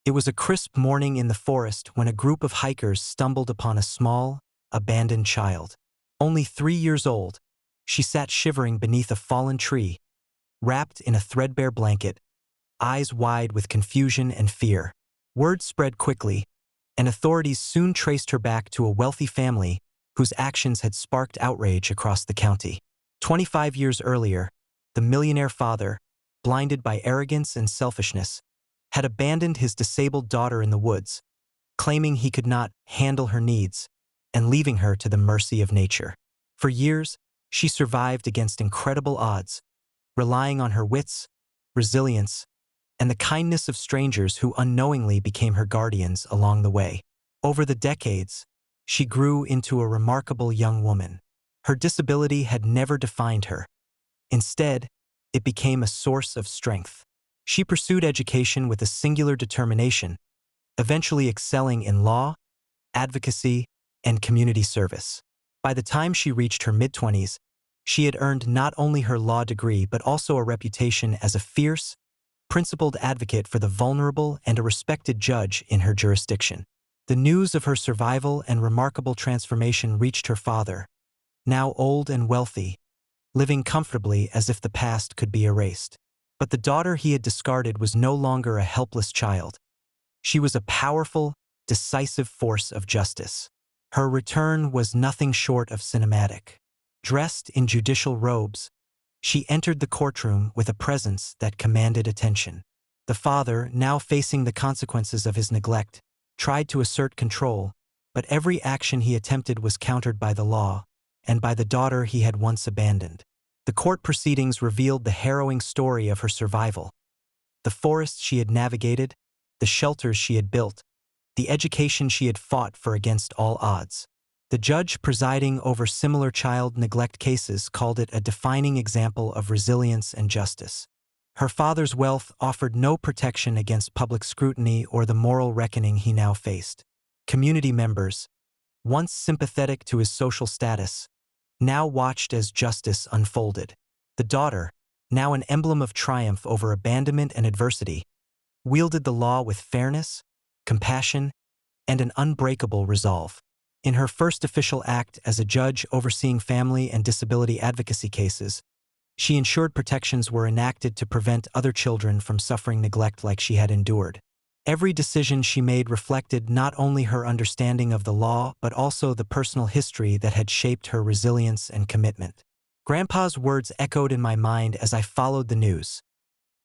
It was a crisp morning in the forest when a group of hikers stumbled upon a small, abandoned child. Only 3 years old, she sat shivering beneath a fallen tree, wrapped in a threadbare blanket, eyes wide with confusion and fear. Word spread quickly, and authorities soon traced her back to a wealthy family whose actions had sparked outrage across the county. 25 years earlier, the millionaire father, blinded by arrogance and selfishness, had abandoned his disabled daughter in the woods, claiming he could not handle her needs and leaving her to the mercy of nature. For years, she survived against incredible odds, relying on her wits, resilience, and the kindness of strangers who unknowingly became her guardians along the way. Over the decades, she grew into a remarkable young woman. Her disability had never defined her. Instead, it became a source of strength. She pursued education with a singular determination, eventually excelling in law, advocacy, and community service. By the time she reached her mid-20s, she had earned not only her law degree but also a reputation as a fierce, principled advocate for the vulnerable and a respected judge in her jurisdiction. The news of her survival and remarkable transformation reached her father, now old and wealthy, living comfortably as if the past could be erased. But the daughter he had discarded was no longer a helpless child. She was a powerful, decisive force of justice. Her return was nothing short of cinematic. Dressed in judicial robes, she entered the courtroom with a presence that commanded attention. The father, now facing the consequences of his neglect, tried to assert control, but every action he attempted was countered by the law and by the daughter he had once abandoned. The court proceedings revealed the harrowing story of her survival. The forests she had navigated, the shelters she had built, the education she had fought for against all odds. The judge presiding over similar child neglect cases called it a defining example of resilience and justice. Her father's wealth offered no protection against public scrutiny or the moral reckoning he now faced. Community members, once sympathetic to his social status, now watched as justice unfolded. The daughter, now an emblem of triumph over abandonment and adversity, wielded the law with fairness, compassion, and an unbreakable resolve. In her first official act as a judge overseeing family and disability advocacy cases, she ensured protections were enacted to prevent other children from suffering neglect like she had endured. Every decision she made reflected not only her understanding of the law but also the personal history that had shaped her resilience and commitment. Grandpa's words echoed in my mind as I followed the news.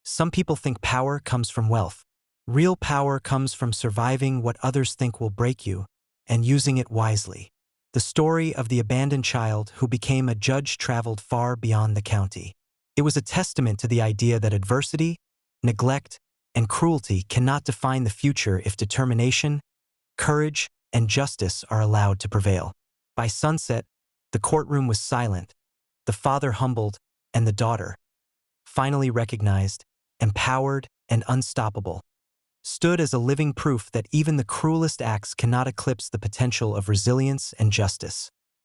Some people think power comes from wealth. Real power comes from surviving what others think will break you and using it wisely. The story of the abandoned child who became a judge traveled far beyond the county. It was a testament to the idea that adversity, neglect, and cruelty cannot define the future if determination, courage, and justice are allowed to prevail. By sunset, the courtroom was silent, the father humbled, and the daughter, finally recognized, empowered, and unstoppable, stood as a living proof that even the cruelest acts cannot eclipse the potential of resilience and justice.